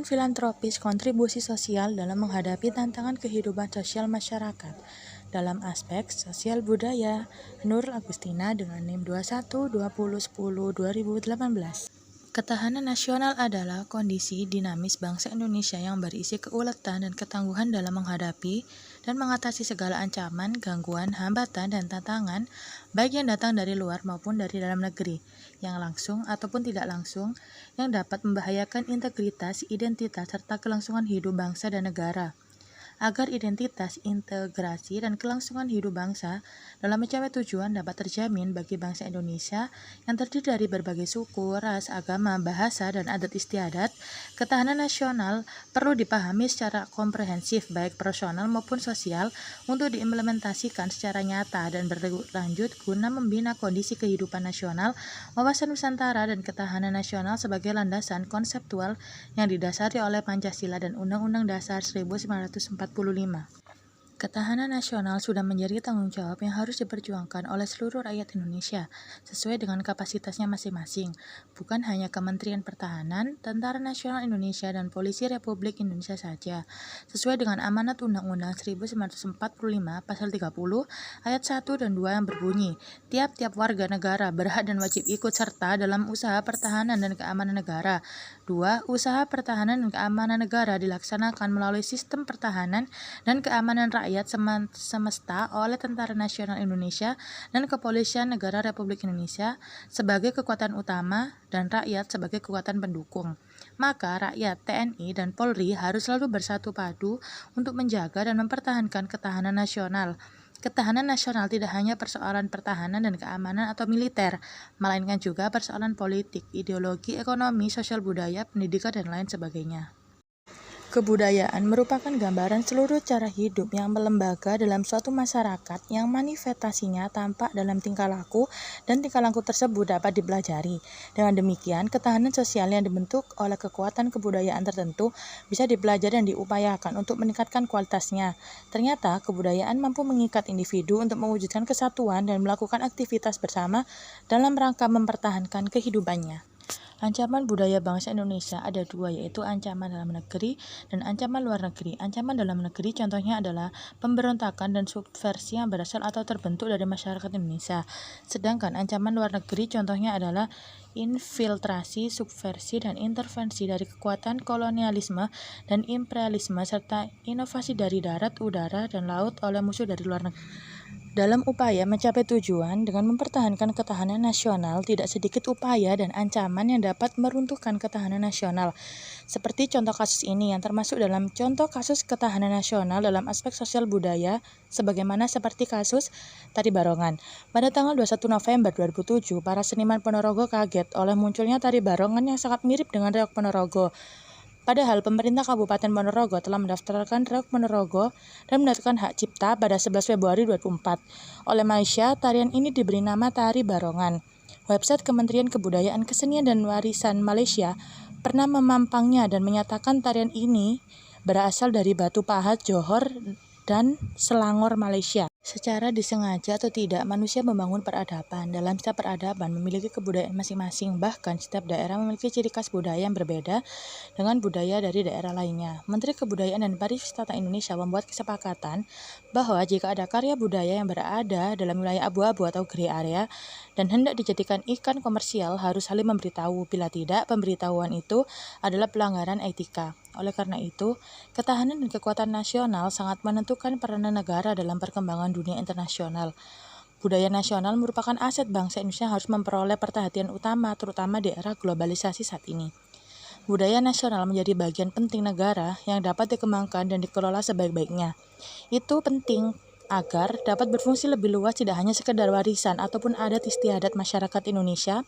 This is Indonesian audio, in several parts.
filantropis kontribusi sosial dalam menghadapi tantangan kehidupan sosial masyarakat. Dalam aspek sosial budaya, Nurul Agustina dengan NIM 212010-2018. Ketahanan nasional adalah kondisi dinamis bangsa Indonesia yang berisi keuletan dan ketangguhan dalam menghadapi dan mengatasi segala ancaman, gangguan, hambatan, dan tantangan, baik yang datang dari luar maupun dari dalam negeri, yang langsung ataupun tidak langsung, yang dapat membahayakan integritas, identitas, serta kelangsungan hidup bangsa dan negara. Agar identitas, integrasi, dan kelangsungan hidup bangsa dalam mencapai tujuan dapat terjamin bagi bangsa Indonesia yang terdiri dari berbagai suku, ras, agama, bahasa, dan adat istiadat, ketahanan nasional perlu dipahami secara komprehensif baik personal maupun sosial untuk diimplementasikan secara nyata dan berlanjut guna membina kondisi kehidupan nasional, wawasan Nusantara, dan ketahanan nasional sebagai landasan konseptual yang didasari oleh Pancasila dan Undang-Undang Dasar 1945. Ketahanan nasional sudah menjadi tanggung jawab yang harus diperjuangkan oleh seluruh rakyat Indonesia sesuai dengan kapasitasnya masing-masing, bukan hanya Kementerian Pertahanan, Tentara Nasional Indonesia, dan Polisi Republik Indonesia saja. Sesuai dengan amanat Undang-Undang 1945 Pasal 30 Ayat 1 dan 2 yang berbunyi, tiap-tiap warga negara berhak dan wajib ikut serta dalam usaha pertahanan dan keamanan negara. 2. Usaha pertahanan dan keamanan negara dilaksanakan melalui sistem pertahanan dan keamanan rakyat semesta oleh Tentara Nasional Indonesia dan Kepolisian Negara Republik Indonesia sebagai kekuatan utama dan rakyat sebagai kekuatan pendukung. Maka rakyat, TNI, dan Polri harus selalu bersatu padu untuk menjaga dan mempertahankan ketahanan nasional. Ketahanan nasional tidak hanya persoalan pertahanan dan keamanan atau militer, melainkan juga persoalan politik, ideologi, ekonomi, sosial budaya, pendidikan, dan lain sebagainya. Kebudayaan merupakan gambaran seluruh cara hidup yang melembaga dalam suatu masyarakat yang manifestasinya tampak dalam tingkah laku dan tingkah laku tersebut dapat dipelajari. Dengan demikian, ketahanan sosial yang dibentuk oleh kekuatan kebudayaan tertentu bisa dipelajari dan diupayakan untuk meningkatkan kualitasnya. Ternyata, kebudayaan mampu mengikat individu untuk mewujudkan kesatuan dan melakukan aktivitas bersama dalam rangka mempertahankan kehidupannya. Ancaman budaya bangsa Indonesia ada dua, yaitu ancaman dalam negeri dan ancaman luar negeri. Ancaman dalam negeri contohnya adalah pemberontakan dan subversi yang berasal atau terbentuk dari masyarakat Indonesia. Sedangkan ancaman luar negeri contohnya adalah infiltrasi, subversi, dan intervensi dari kekuatan kolonialisme dan imperialisme serta inovasi dari darat, udara, dan laut oleh musuh dari luar negeri. Dalam upaya mencapai tujuan dengan mempertahankan ketahanan nasional, tidak sedikit upaya dan ancaman yang dapat meruntuhkan ketahanan nasional. Seperti contoh kasus ini yang termasuk dalam contoh kasus ketahanan nasional dalam aspek sosial budaya, sebagaimana seperti kasus Tari Barongan. Pada tanggal 21 November 2007, para seniman Ponorogo kaget oleh munculnya Tari Barongan yang sangat mirip dengan reog Ponorogo. Padahal pemerintah Kabupaten Ponorogo telah mendaftarkan reog Ponorogo dan mendapatkan hak cipta pada 11 Februari 2004. Oleh Malaysia, tarian ini diberi nama Tari Barongan. Website Kementerian Kebudayaan, Kesenian, dan Warisan Malaysia pernah memampangnya dan menyatakan tarian ini berasal dari Batu Pahat, Johor, dan Selangor, Malaysia. Secara disengaja atau tidak, manusia membangun peradaban. Dalam setiap peradaban memiliki kebudayaan masing-masing, bahkan setiap daerah memiliki ciri khas budaya yang berbeda dengan budaya dari daerah lainnya. Menteri Kebudayaan dan Pariwisata Indonesia membuat kesepakatan bahwa jika ada karya budaya yang berada dalam wilayah abu-abu atau grey area dan hendak dijadikan iklan komersial, harus saling memberitahu. Bila tidak, pemberitahuan itu adalah pelanggaran etika. Oleh karena itu, ketahanan dan kekuatan nasional sangat menentukan peranan negara dalam perkembangan dunia internasional. Budaya nasional merupakan aset bangsa Indonesia yang harus memperoleh perhatian utama, terutama di era globalisasi saat ini. Budaya nasional menjadi bagian penting negara yang dapat dikembangkan dan dikelola sebaik-baiknya. Itu penting agar dapat berfungsi lebih luas, tidak hanya sekedar warisan ataupun adat istiadat masyarakat Indonesia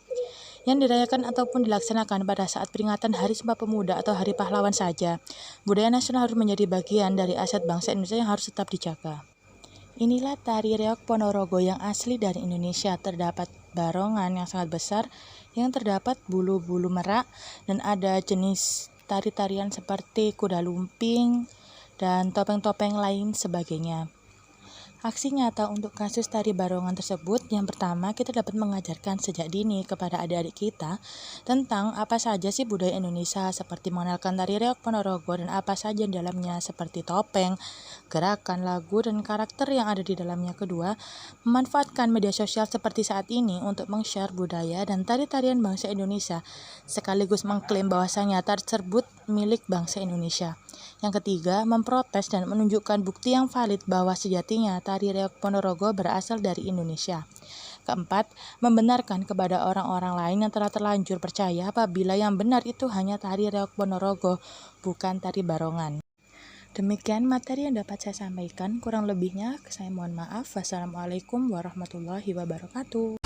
yang dirayakan ataupun dilaksanakan pada saat peringatan Hari Sumpah Pemuda atau Hari Pahlawan saja. Budaya nasional harus menjadi bagian dari aset bangsa Indonesia yang harus tetap dijaga. Inilah tari reog Ponorogo yang asli dari Indonesia. Terdapat barongan yang sangat besar yang terdapat bulu-bulu merak, dan ada jenis tari-tarian seperti kuda lumping dan topeng-topeng lain sebagainya. Aksi nyata untuk kasus tari barongan tersebut, yang pertama kita dapat mengajarkan sejak dini kepada adik-adik kita tentang apa saja sih budaya Indonesia, seperti mengenalkan tari reog Ponorogo dan apa saja di dalamnya seperti topeng, gerakan, lagu, dan karakter yang ada di dalamnya. Kedua, memanfaatkan media sosial seperti saat ini untuk meng-share budaya dan tari-tarian bangsa Indonesia, sekaligus mengklaim bahwasanya tari tersebut milik bangsa Indonesia. Yang ketiga, memprotes dan menunjukkan bukti yang valid bahwa sejatinya tari reog Ponorogo berasal dari Indonesia. Keempat, membenarkan kepada orang-orang lain yang telah terlanjur percaya apabila yang benar itu hanya tari reog Ponorogo, bukan tari barongan. Demikian materi yang dapat saya sampaikan, kurang lebihnya saya mohon maaf. Wassalamualaikum warahmatullahi wabarakatuh.